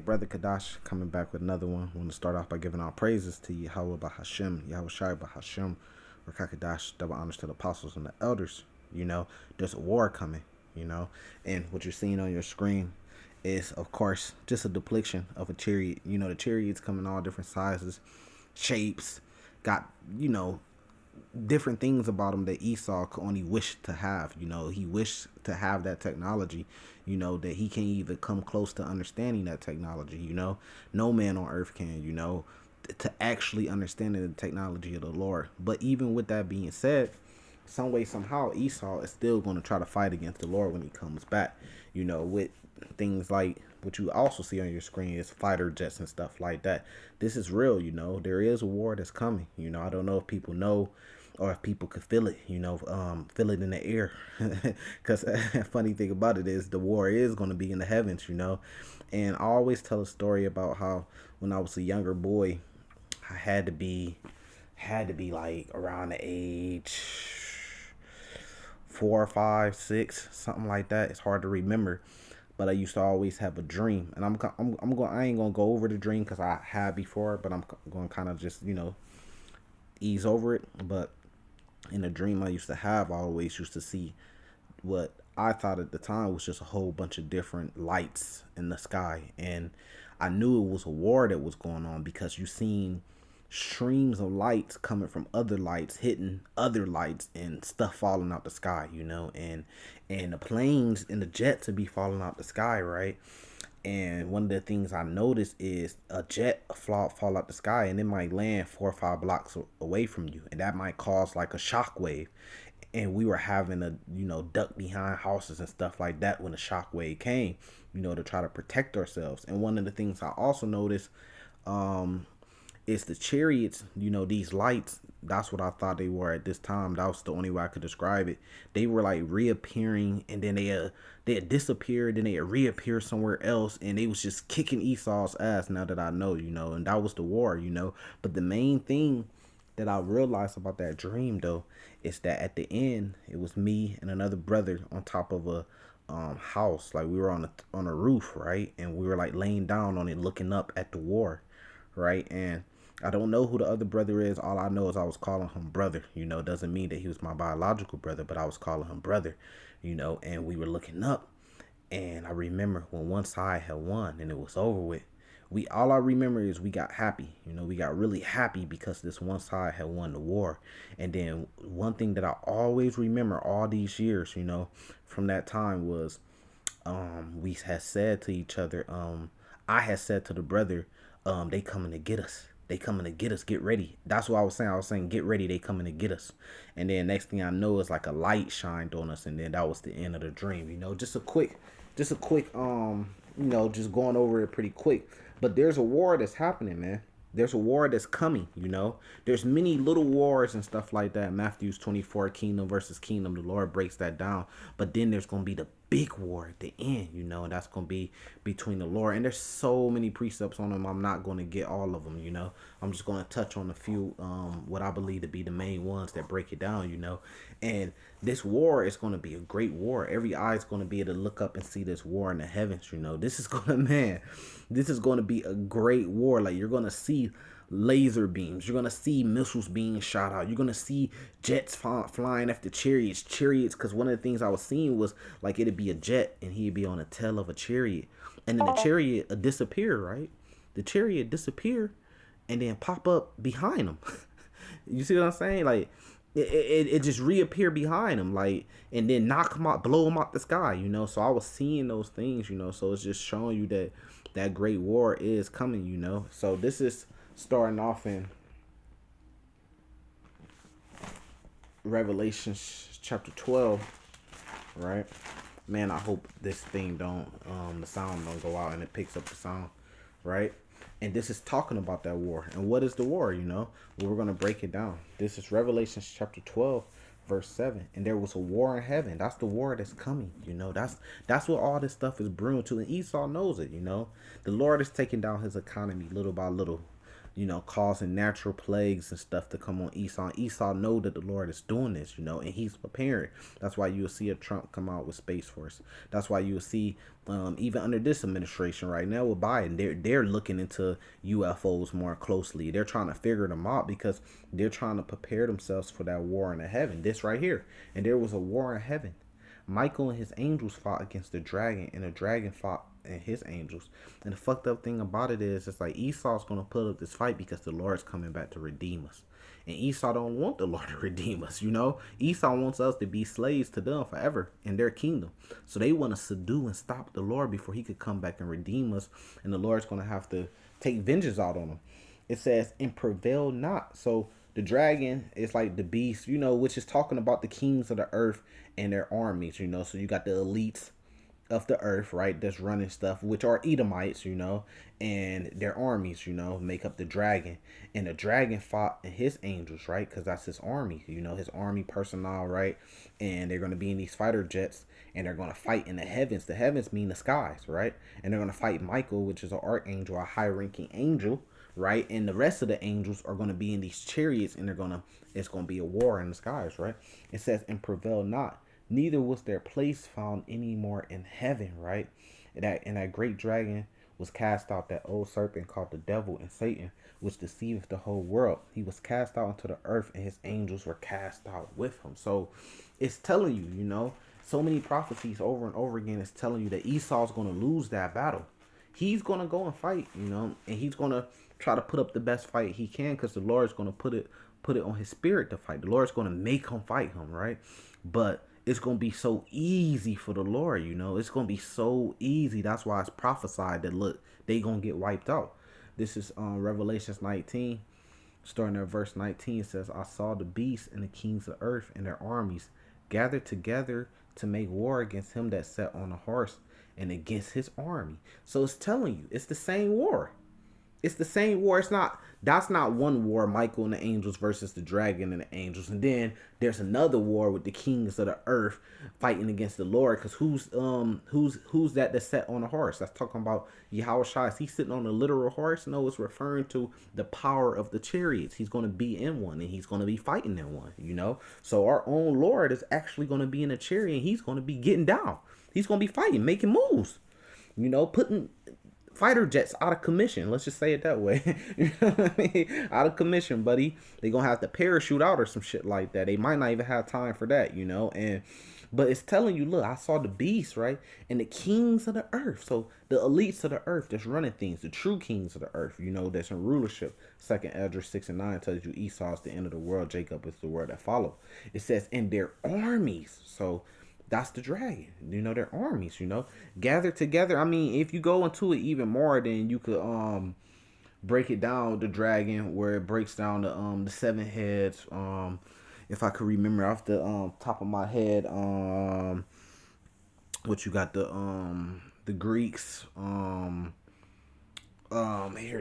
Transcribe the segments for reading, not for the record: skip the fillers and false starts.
brother Kadash, coming back with another one. I want to start off by giving our praises to Yahweh Bahashem, Yahweh Shai Bahashem, Rakakadash, double honors to the apostles and the elders. There's a war coming, and what you're seeing on your screen is, of course, just a depiction of a chariot. The chariots come in all different sizes, shapes, got, different things about him that Esau could only wish to have. He wished to have that technology, that he can't even come close to understanding that technology. No man on earth can, to actually understanding the technology of the Lord. But even with that being said, some way, somehow, Esau is still going to try to fight against the Lord when he comes back, with things like what you also see on your screen is fighter jets and stuff like that. This is real, there is a war that's coming. I don't know if people know or if people could feel it, feel it in the air. Because funny thing about it is the war is going to be in the heavens, And I always tell a story about how when I was a younger boy, I had to be like around the age 4, 5, 6, something like that. It's hard to remember, but I used to always have a dream, and I ain't gonna go over the dream because I had before, but I'm going to kind of just ease over it. But in a dream I used to have, I always used to see what I thought at the time was just a whole bunch of different lights in the sky, and I knew it was a war that was going on because you seen streams of lights coming from other lights hitting other lights and stuff falling out the sky, and the planes and the jets would be falling out the sky, right? And one of the things I noticed is a jet fall out the sky and it might land 4 or 5 blocks away from you, and that might cause like a shock wave. And we were having to duck behind houses and stuff like that when the shock wave came, to try to protect ourselves. And one of the things I also noticed is the chariots, these lights. That's what I thought they were at this time. That was the only way I could describe it. They were like reappearing, and then they had disappeared, then they had reappeared somewhere else, and they was just kicking Esau's ass. Now that I know, and that was the war, But the main thing that I realized about that dream though is that at the end it was me and another brother on top of a house. Like we were on a roof, right? And we were like laying down on it looking up at the war, right? And I don't know who the other brother is. All I know is I was calling him brother. Doesn't mean that he was my biological brother, but I was calling him brother, and we were looking up. And I remember when one side had won and it was over with, all I remember is we got happy. We got really happy because this one side had won the war. And then one thing that I always remember all these years, from that time was we had said to each other, I had said to the brother, they coming to get us. They coming to get us. Get ready. That's what I was saying. I was saying, get ready. They coming to get us. And then next thing I know is like a light shined on us. And then that was the end of the dream. Just a quick, just going over it pretty quick. But there's a war that's happening, man. There's a war that's coming, There's many little wars and stuff like that. Matthew's 24, kingdom versus kingdom. The Lord breaks that down. But then there's going to be the big war at the end, and that's going to be between the Lord. And there's so many precepts on them. I'm not going to get all of them, I'm just going to touch on a few, what I believe to be the main ones that break it down, And this war is going to be a great war. Every eye is going to be able to look up and see this war in the heavens, This is going to be a great war. Like, you're going to see laser beams. You're going to see missiles being shot out. You're going to see jets flying after chariots, because one of the things I was seeing was like it'd be a jet and he'd be on the tail of a chariot, and then the chariot would disappear, right? The chariot disappear and then pop up behind him. You see what I'm saying? Like it just reappear behind him, like, and then knock him out, blow him out the sky, So I was seeing those things, So it's just showing you that great war is coming, So this is starting off in Revelation chapter 12, right? Man, I hope this thing don't, the sound don't go out and it picks up the sound, right? And this is talking about that war. And what is the war, We're going to break it down. This is Revelation chapter 12, verse 7. And there was a war in heaven. That's the war that's coming, That's what all this stuff is brewing to. And Esau knows it, The Lord is taking down his economy little by little. causing natural plagues and stuff to come on Esau. And Esau know that the Lord is doing this, and he's preparing. That's why you'll see a Trump come out with Space Force. That's why you'll see, even under this administration right now with Biden, they're looking into UFOs more closely. They're trying to figure them out because they're trying to prepare themselves for that war in the heaven. This right here. And there was a war in heaven. Michael and his angels fought against the dragon, and the dragon fought and his angels. And the fucked up thing about it is, it's like Esau's gonna put up this fight because the Lord's coming back to redeem us. And Esau don't want the Lord to redeem us, Esau wants us to be slaves to them forever in their kingdom. So they want to subdue and stop the Lord before he could come back and redeem us. And the Lord's gonna have to take vengeance out on them. It says, and prevail not. So the dragon is like the beast, which is talking about the kings of the earth and their armies, So you got the elites of the earth, right, that's running stuff, which are Edomites, and their armies, make up the dragon. And the dragon fought and his angels, right, because that's his army, his army personnel, right. And they're going to be in these fighter jets, and they're going to fight in the heavens. The heavens mean the skies, right. And they're going to fight Michael, which is an archangel, a high-ranking angel, right. And the rest of the angels are going to be in these chariots, and it's going to be a war in the skies, right. It says, and prevail not, neither was their place found any more in heaven, right? And that great dragon was cast out, that old serpent called the devil and Satan, which deceiveth the whole world. He was cast out into the earth, and his angels were cast out with him. So it's telling you, so many prophecies over and over again is telling you that Esau's going to lose that battle. He's going to go and fight, and he's going to try to put up the best fight he can, because the Lord's going to put it on his spirit to fight. The Lord's going to make him fight him, right? But it's going to be so easy for the Lord, It's going to be so easy. That's why it's prophesied that, look, they going to get wiped out. This is Revelations 19, starting at verse 19. It says, I saw the beasts and the kings of earth and their armies gathered together to make war against him that sat on a horse and against his army. So it's telling you, it's the same war. It's the same war. That's not one war, Michael and the angels versus the dragon and the angels. And then there's another war with the kings of the earth fighting against the Lord. Because who's that that's set on a horse? That's talking about Yahushua. Is he sitting on a literal horse? No, it's referring to the power of the chariots. He's going to be in one, and he's going to be fighting in one, So our own Lord is actually going to be in a chariot, and he's going to be getting down. He's going to be fighting, making moves, putting fighter jets out of commission. Let's just say it that way. Out of commission, buddy. They're gonna have to parachute out or some shit like that. They might not even have time for that, but it's telling you, look, I saw the beast, right? And the kings of the earth. So the elites of the earth that's running things, the true kings of the earth, that's in rulership. 2nd Ezra 6:9 tells you Esau is the end of the world, Jacob is the word that follow. It says, in their armies. So that's the dragon, their armies, gathered together. I mean, if you go into it even more, then you could break it down, the dragon, where it breaks down the 7 heads. If I could remember off the top of my head, what you got, the Greeks, here,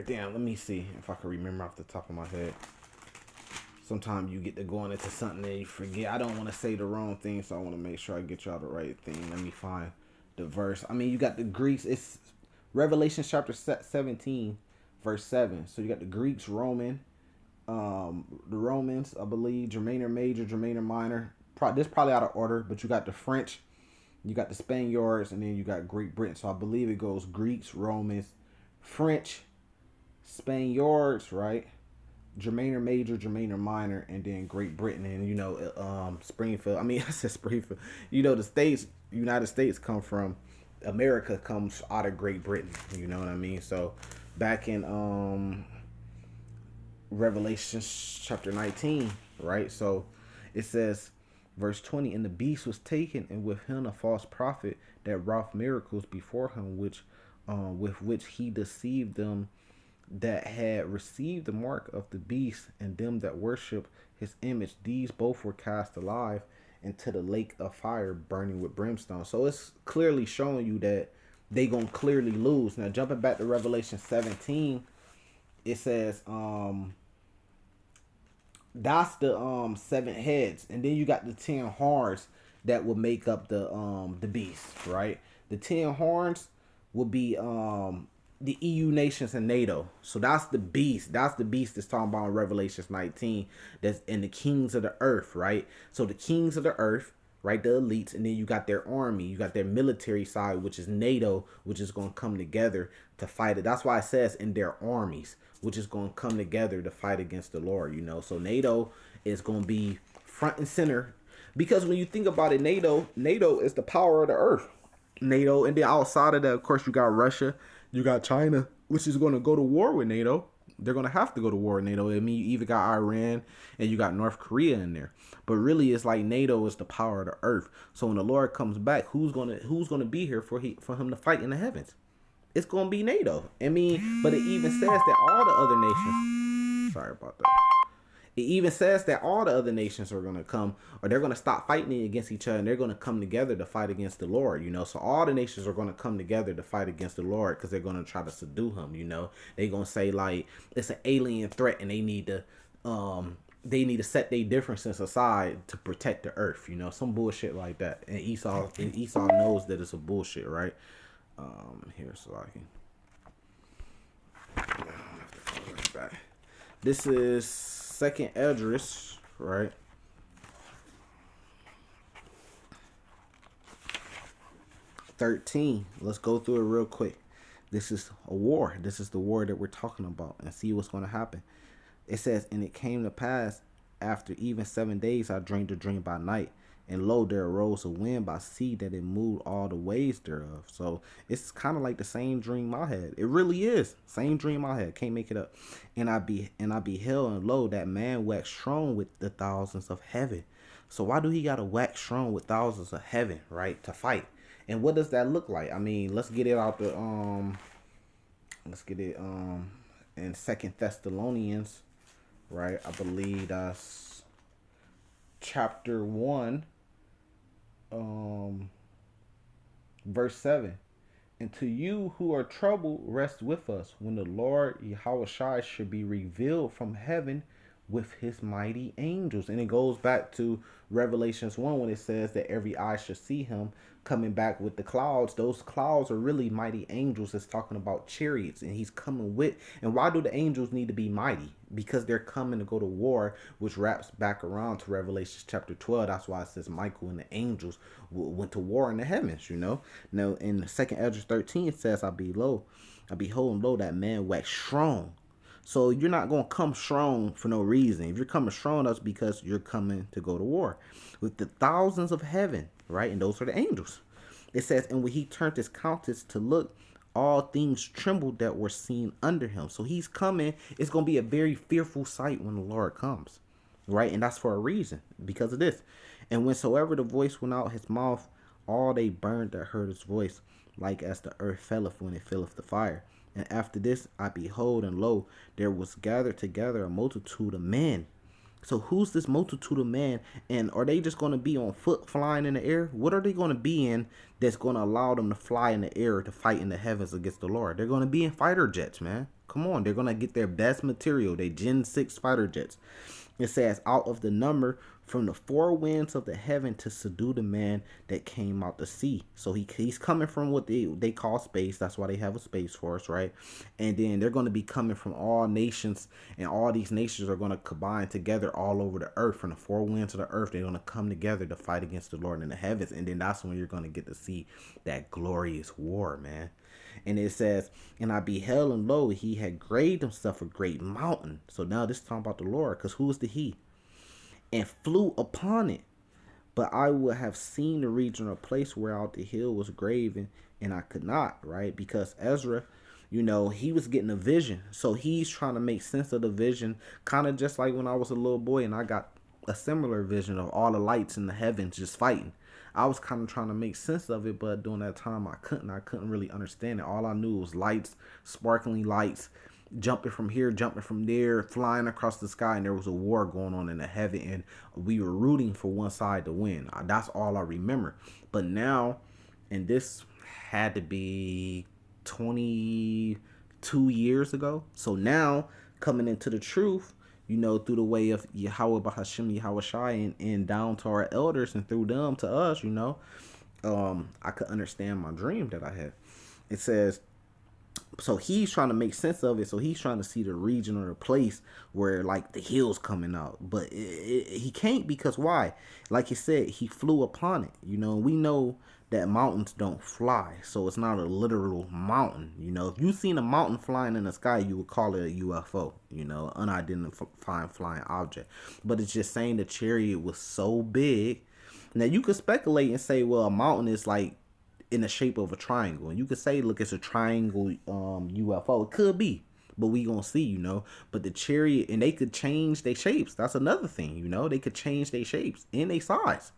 damn, let me see if I can remember off the top of my head. Sometimes you get to going into something and you forget. I don't want to say the wrong thing, so I want to make sure I get y'all the right thing. Let me find the verse. I mean, you got the Greeks. It's Revelation chapter 17, verse 7. So you got the Greeks, the Romans, I believe, Germaner Major, Germaner Minor. This probably out of order, but you got the French, you got the Spaniards, and then you got Great Britain. So I believe it goes Greeks, Romans, French, Spaniards, right? Germaner Major, Germaner Minor, and then Great Britain, and Springfield. I mean, I said Springfield. The states, United States America comes out of Great Britain. You know what I mean? So back in Revelation chapter 19, right? So it says, verse 20, and the beast was taken, and with him a false prophet that wrought miracles before him, with which he deceived them that had received the mark of the beast, and them that worship his image. These both were cast alive into the lake of fire burning with brimstone. So it's clearly showing you that they gonna clearly lose. Now jumping back to Revelation 17, it says that's the 7 heads, and then you got the 10 horns that will make up the beast, right? The 10 horns will be the EU nations and NATO. So that's the beast. That's the beast that's talking about in Revelations 19. That's in the kings of the earth, right? So the kings of the earth, right? The elites, and then you got their army, you got their military side, which is NATO, which is going to come together to fight it. That's why it says in their armies, which is going to come together to fight against the Lord, you know. So NATO is going to be front and center because when you think about it, NATO is the power of the earth. NATO, and then outside of that, of course, you got Russia, you got China, which is going to go to war with NATO. They're going to have to go to war with NATO. I mean, you even got Iran and you got North Korea in there. But really, it's like NATO is the power of the earth. So when the Lord comes back, who's gonna be here for him to fight in the heavens? It's going to be NATO. I mean, but it even says that all the other nations. Sorry about that. It even says that all the other nations are going to come, or they're going to stop fighting against each other, and they're going to come together to fight against the Lord, you know. So all the nations are going to come together to fight against the Lord because they're going to try to subdue him, you know. They're going to say, like, it's an alien threat, and they need to set their differences aside to protect the earth, you know, some bullshit like that. And Esau knows that it's a bullshit, right? Here, so I can have to call it back. This is Second Esdras, right? (13). Let's go through it real quick. This is a war. This is the war that we're talking about, and see what's going to happen. It says, and it came to pass after even 7 days, I dreamed a dream by night, and lo, there arose a wind by sea that it moved all the ways thereof. So it's kind of like the same dream I had. It really is same dream I had. Can't make it up. And I beheld, and lo, that man waxed strong with the thousands of heaven. So why do he gotta wax strong with thousands of heaven, right, to fight? And what does that look like? I mean, let's get it out the in Second Thessalonians, right? I believe that's chapter 1, verse 7. And to you who are troubled, rest with us when the Lord Yahushua should be revealed from heaven with his mighty angels. And it goes back to Revelations 1 when it says that every eye should see him coming back with the clouds. Those clouds are really mighty angels. It's talking about chariots, and he's coming with. And why do the angels need to be mighty? Because they're coming to go to war, which wraps back around to Revelation chapter 12. That's why it says Michael and the angels went to war in the heavens, you know. Now in the Second Esdras 13 it says, I behold, and lo, that man waxed strong. So you're not going to come strong for no reason. If you're coming strong, that's because you're coming to go to war with the thousands of heaven, right? And those are the angels. It says, and when he turned his countenance to look, all things trembled that were seen under him. So he's coming. It's going to be a very fearful sight when the Lord comes, right? And that's for a reason, because of this. And whensoever the voice went out his mouth, all they burned that heard his voice, like as the earth felleth when it filleth the fire. And after this I behold, and lo, there was gathered together a multitude of men. So who's this multitude of men? And are they just going to be on foot flying in the air? What are they going to be in that's going to allow them to fly in the air to fight in the heavens against the Lord? They're going to be in fighter jets, man. Come on. They're going to get their best material. They Gen 6 fighter jets. It says, out of the number from the four winds of the heaven to subdue the man that came out the sea. So he's coming from what they call space. That's why they have a space force, right? And then they're going to be coming from all nations, and all these nations are going to combine together all over the earth. From the four winds of the earth, they're going to come together to fight against the Lord in the heavens. And then that's when you're going to get to see that glorious war, man. And it says, and I beheld, and lo, he had graved himself a great mountain. So now this is talking about the Lord, because who is the he? And flew upon it. But I would have seen the region or place whereout the hill was graven, and I could not, right? Because Ezra, you know, he was getting a vision. So he's trying to make sense of the vision, kind of just like when I was a little boy and I got a similar vision of all the lights in the heavens just fighting. I was kind of trying to make sense of it, but during that time I couldn't really understand it. All I knew was lights, sparkling lights, jumping from here, jumping from there, flying across the sky, and there was a war going on in the heaven, and we were rooting for one side to win. That's all I remember. But now, and this had to be 22 years ago. So now, coming into the truth, you know, through the way of Yahweh Bahashim Yahushai and down to our elders and through them to us, you know, I could understand my dream that I had. It says, So he's trying to make sense of it. So he's trying to see the region or the place where like the hills coming out, but he can't because why? Like you said, he flew upon it. You know, we know that mountains don't fly, so it's not a literal mountain. You know, if you seen a mountain flying in the sky, you would call it a UFO. You know, unidentified flying object. But it's just saying the chariot was so big. Now you could speculate and say, well, a mountain is like in the shape of a triangle. And you could say, look, it's a triangle UFO. It could be, but we gonna see, you know. But the chariot, and they could change their shapes. That's another thing, you know. They could change their shapes and their size,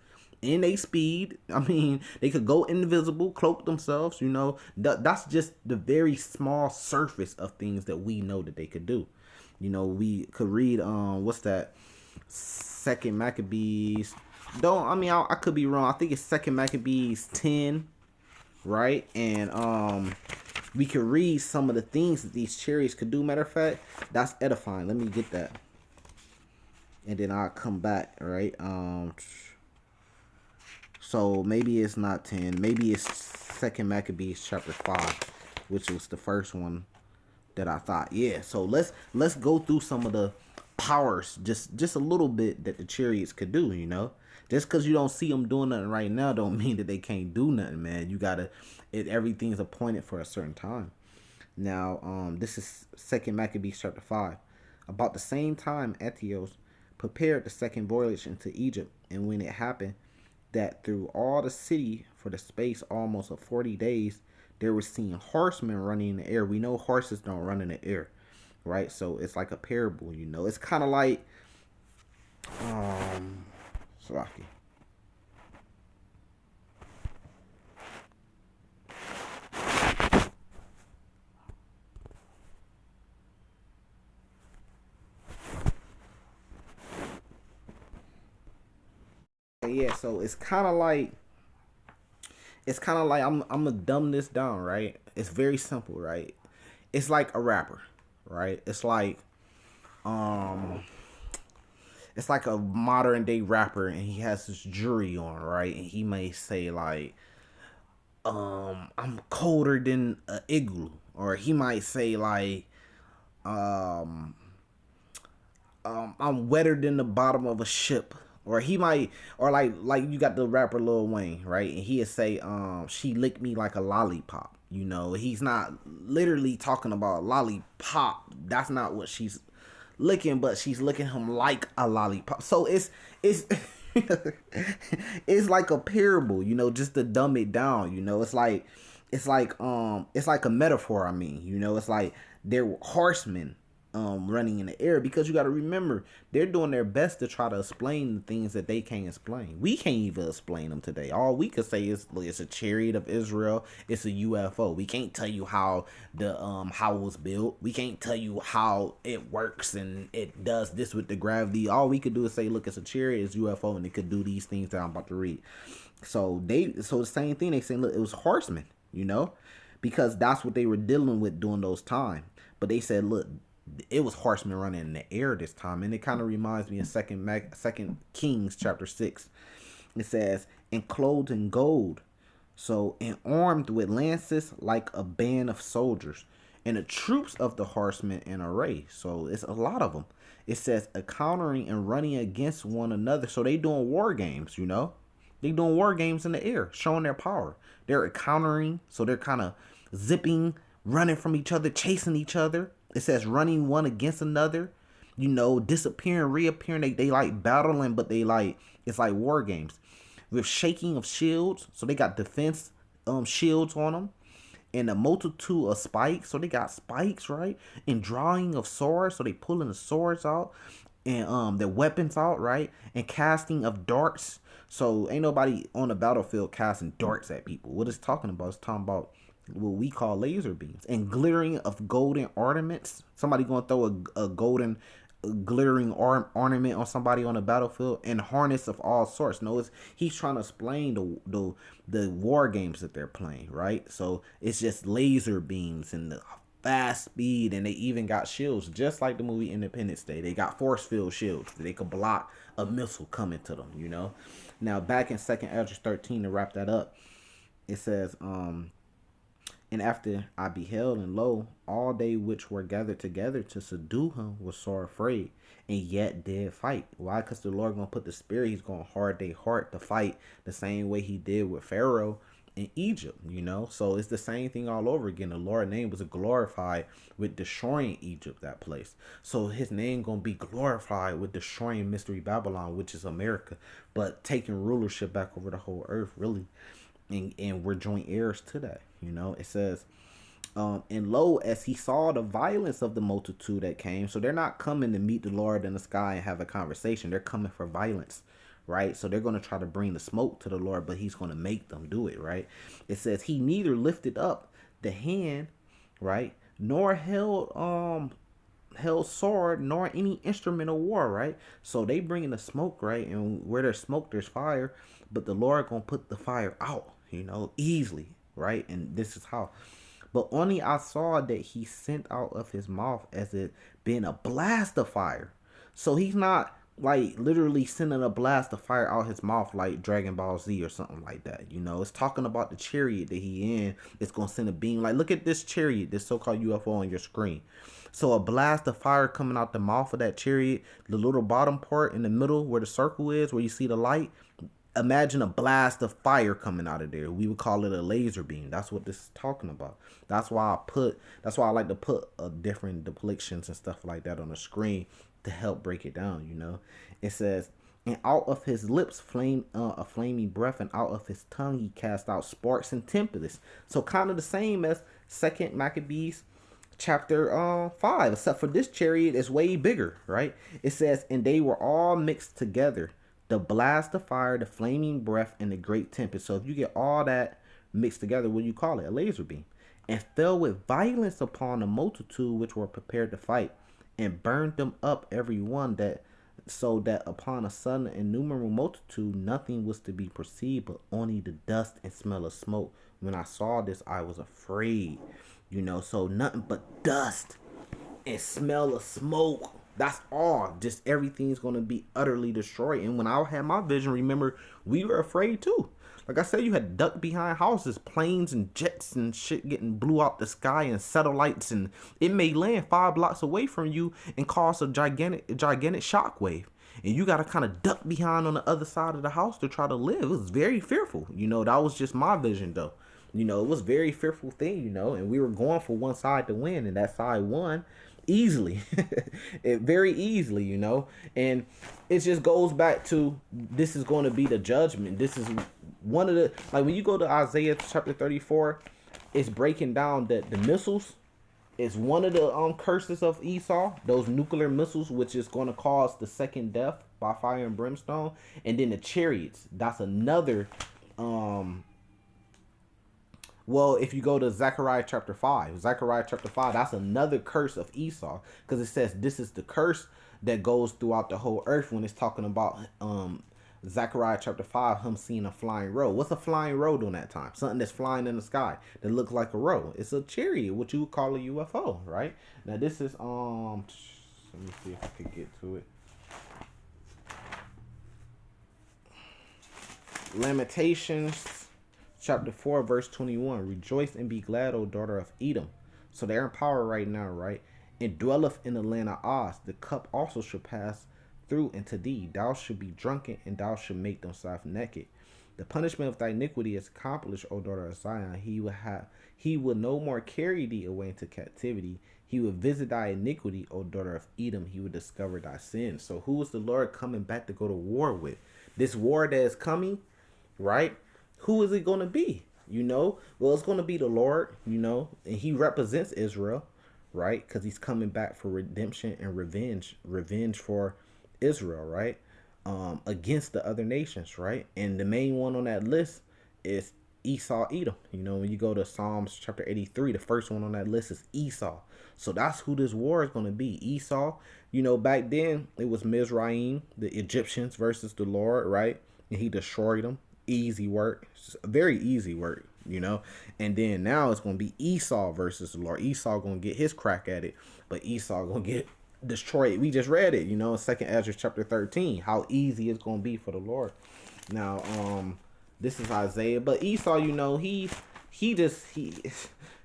and their speed. I mean, they could go invisible, cloak themselves. You know, that's just the very small surface of things that we know that they could do. You know, we could read what's that? Second Maccabees. Don't I mean I could be wrong. I think it's Second Maccabees 10, right? And we could read some of the things that these chariots could do. Matter of fact, that's edifying. Let me get that, and then I'll come back, right? So maybe it's not 10. Maybe it's Second Maccabees chapter 5, which was the first one that I thought. Yeah. So let's go through some of the powers, just a little bit that the chariots could do. You know, just because you don't see them doing nothing right now, don't mean that they can't do nothing, man. You gotta, everything's appointed for a certain time. Now, this is Second Maccabees chapter 5. About the same time, Ethios prepared the second voyage into Egypt, and when it happened that through all the city for the space almost of 40 days, there was seen horsemen running in the air. We know horses don't run in the air, right? So it's like a parable, you know. It's kind of like, Salaki. Yeah, so it's kind of like I'm gonna dumb this down, right? It's very simple, right? It's like a rapper, right? Um it's like a modern day rapper, and he has this jewelry on, right? And he may say like, I'm colder than an igloo, or he might say like, um I'm wetter than the bottom of a ship. Or he might, or like you got the rapper Lil Wayne, right? And he'd say, she licked me like a lollipop. You know, he's not literally talking about lollipop. That's not what she's licking, but she's licking him like a lollipop. So it's it's like a parable, you know, just to dumb it down. You know, it's like a metaphor. I mean, you know, it's like they're horsemen running in the air, because you got to remember they're doing their best to try to explain the things that they can't explain. We can't even explain them today. All we could say is, look, it's a chariot of Israel, it's a UFO. We can't tell you how it was built. We can't tell you how it works and it does this with the gravity. All we could do is say, look, it's a chariot, it's UFO, and it could do these things that I'm about to read. So the same thing they saying, look, it was horsemen, you know, because that's what they were dealing with during those times. But they said, look, it was horsemen running in the air this time, and it kind of reminds me of Second Kings chapter 6. It says, and clothed in gold, so and armed with lances like a band of soldiers, and the troops of the horsemen in array. So it's a lot of them. It says encountering and running against one another. So they doing war games, you know. They doing war games in the air, showing their power. They're encountering, so they're kind of zipping, running from each other, chasing each other. It says running one against another, you know, disappearing, reappearing. They like battling, but they like, it's like war games with shaking of shields. So they got defense shields on them, and a multitude of spikes. So they got spikes, right? And drawing of swords. So they pulling the swords out, and their weapons out, right? And casting of darts. So ain't nobody on the battlefield casting darts at people. What it's talking about? It's talking about what we call laser beams, and glittering of golden ornaments. Somebody gonna throw a golden glittering ornament on somebody on the battlefield, and harness of all sorts. No, he's trying to explain the war games that they're playing, right? So it's just laser beams and the fast speed, and they even got shields, just like the movie Independence Day. They got force field shields that they could block a missile coming to them, you know. Now back in Second Ezra 13, to wrap that up, it says And after I beheld, and lo, all they which were gathered together to subdue him were sore afraid, and yet did fight. Why? Because the Lord gonna put the spirit. He's gonna hard their heart to fight the same way He did with Pharaoh in Egypt. So it's the same thing all over again. The Lord's name was glorified with destroying Egypt, that place. So His name gonna be glorified with destroying Mystery Babylon, which is America, but taking rulership back over the whole earth, really. And we're joint heirs to that. It says, and lo, as he saw the violence of the multitude that came, so they're not coming to meet the Lord in the sky and have a conversation. They're coming for violence, right? So they're going to try to bring the smoke to the Lord, but He's going to make them do it, right? It says he neither lifted up the hand, right, nor held sword nor any instrument of war, right? So they bringing the smoke, right? And where there's smoke, there's fire, but the Lord gonna put the fire out, easily, right? And this is how. But only I saw that He sent out of His mouth as it being a blast of fire. So He's not like literally sending a blast of fire out His mouth like Dragon Ball Z or something like that. It's talking about the chariot that He in. It's gonna send a beam. Like, look at this chariot, this so-called UFO on your screen. So a blast of fire coming out the mouth of that chariot, the little bottom part in the middle where the circle is, where you see the light. Imagine a blast of fire coming out of there. We would call it a laser beam. That's what this is talking about. That's why I like to put different depictions and stuff like that on the screen to help break it down. It says, and out of his lips a flaming breath, and out of his tongue he cast out sparks and tempests. So kind of the same as Second Maccabees chapter 5, except for this chariot is way bigger, right? It says, and they were all mixed together, the blast of fire, the flaming breath, and the great tempest. So if you get all that mixed together, what do you call it? A laser beam. And fell with violence upon the multitude which were prepared to fight, and burned them up every one, that so that upon a sudden innumerable multitude nothing was to be perceived, but only the dust and smell of smoke. When I saw this, I was afraid. So nothing but dust and smell of smoke. That's all. Just everything's going to be utterly destroyed. And when I had my vision, remember, we were afraid too. Like I said, you had ducked behind houses, planes and jets and shit getting blew out the sky, and satellites, and it may land 5 blocks away from you and cause a gigantic shockwave. And you got to kind of duck behind on the other side of the house to try to live. It was very fearful. That was just my vision though. It was a very fearful thing, and we were going for one side to win, and that side won easily. Very easily, and it just goes back to, this is going to be the judgment. This is one of the, like, when you go to Isaiah chapter 34, it's breaking down that the missiles is one of the curses of Esau, those nuclear missiles, which is going to cause the second death by fire and brimstone. And then the chariots, that's another well, if you go to Zechariah chapter 5, that's another curse of Esau, because it says this is the curse that goes throughout the whole earth when it's talking about Zechariah chapter 5, him seeing a flying road. What's a flying road on that time? Something that's flying in the sky that looks like a road. It's a chariot, what you would call a UFO, right? Now this is, let me see if I can get to it. Lamentations chapter 4, verse 21. Rejoice and be glad, O daughter of Edom. So they're in power right now, right? And dwelleth in the land of Oz. The cup also shall pass through into thee. Thou shalt be drunken, and thou shalt make thyself naked. The punishment of thy iniquity is accomplished, O daughter of Zion. He will no more carry thee away into captivity. He will visit thy iniquity, O daughter of Edom. He will discover thy sins. So who is the Lord coming back to go to war with? This war that is coming, right? Who is it going to be? Well, it's going to be the Lord, and He represents Israel, right? Because He's coming back for redemption and revenge for Israel, right? Against the other nations, right? And the main one on that list is Esau, Edom. When you go to Psalms chapter 83, the first one on that list is Esau. So that's who this war is going to be. Esau, back then it was Mizraim, the Egyptians versus the Lord, right? And He destroyed them. Easy work, very easy work, and then now it's going to be Esau versus the Lord. Esau going to get his crack at it, but Esau going to get destroyed. We just read it, in 2nd Ezra chapter 13, how easy it's going to be for the Lord. Now, this is Isaiah, but Esau, he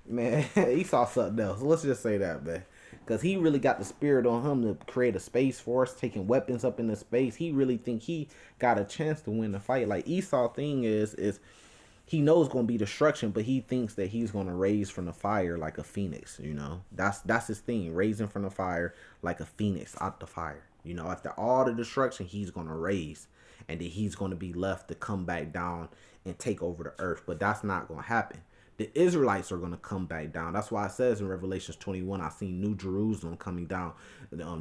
Man, he saw something else. Let's just say that, man. Because he really got the spirit on him to create a space force, taking weapons up into space. He really think he got a chance to win the fight. Like Esau thing is he knows gonna be destruction, but he thinks that he's gonna raise from the fire like a phoenix. You know, that's his thing, raising from the fire like a phoenix out the fire. You know, after all the destruction, he's gonna raise, and then he's gonna be left to come back down and take over the earth. But that's not gonna happen. The Israelites are gonna come back down. That's why it says in Revelations 21, I seen New Jerusalem coming down.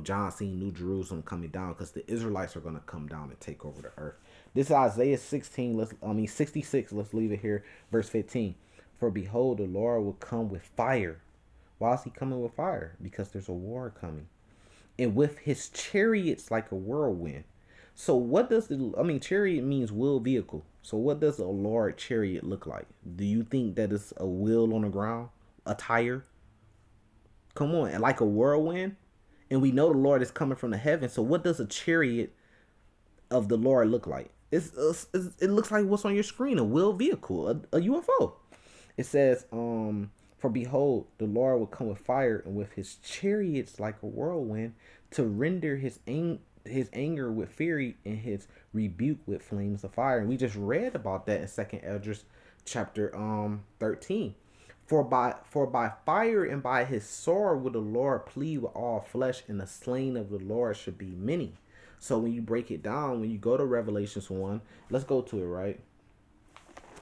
John seen New Jerusalem coming down because the Israelites are gonna come down and take over the earth. This is Isaiah 16. 66. Let's leave it here. Verse 15. For behold, the Lord will come with fire. Why is he coming with fire? Because there's a war coming, and with his chariots like a whirlwind. So what does chariot means wheel vehicle. So what does a Lord chariot look like? Do you think that it's a wheel on the ground, a tire? Come on, and like a whirlwind. And we know the Lord is coming from the heaven. So what does a chariot of the Lord look like? It looks like what's on your screen, a wheeled vehicle, a UFO. It says, for behold, the Lord will come with fire and with his chariots like a whirlwind to render his anger with fury and his rebuke with flames of fire. And we just read about that in Second Esdras chapter 13. For by fire and by his sword will the Lord plead with all flesh, and the slain of the Lord should be many. So when you break it down, when you go to Revelations 1, let's go to it, right?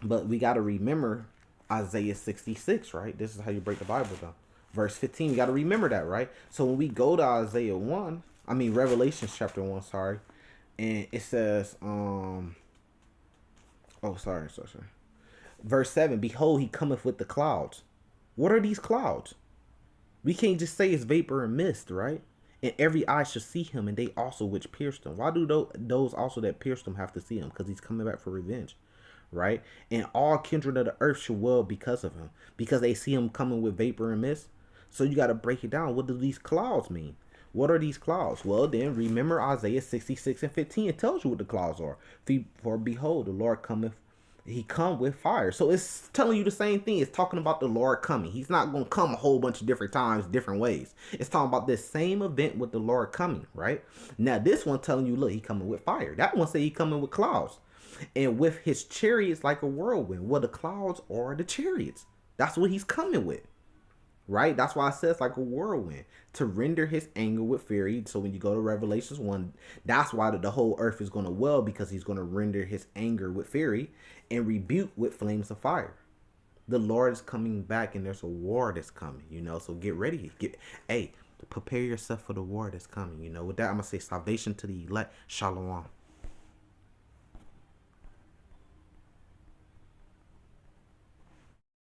But we got to remember Isaiah 66, right? This is how you break the Bible down. Verse 15, you got to remember that, right? So when we go to Revelations chapter 1, sorry. And it says, sorry. Verse 7, behold, he cometh with the clouds. What are these clouds? We can't just say it's vapor and mist, right? And every eye shall see him, and they also which pierced him. Why do those also that pierced him have to see him? Because he's coming back for revenge, right? And all kindred of the earth shall wail because of him, because they see him coming with vapor and mist. So you got to break it down. What do these clouds mean? What are these clouds? Well, then remember Isaiah 66 and 15. It tells you what the clouds are. For behold, the Lord cometh. He come with fire. So it's telling you the same thing. It's talking about the Lord coming. He's not going to come a whole bunch of different times, different ways. It's talking about this same event with the Lord coming, right? Now, this one telling you, look, he coming with fire. That one say he coming with clouds. And with his chariots like a whirlwind. Well, the clouds are the chariots. That's what he's coming with. Right? That's why it says like a whirlwind to render his anger with fury. So when you go to Revelations 1, that's why the whole earth is going to wail, because he's going to render his anger with fury and rebuke with flames of fire. The Lord is coming back, and there's a war that's coming, so get ready. Prepare yourself for the war that's coming. With that, I'm going to say salvation to the elect. Shalom.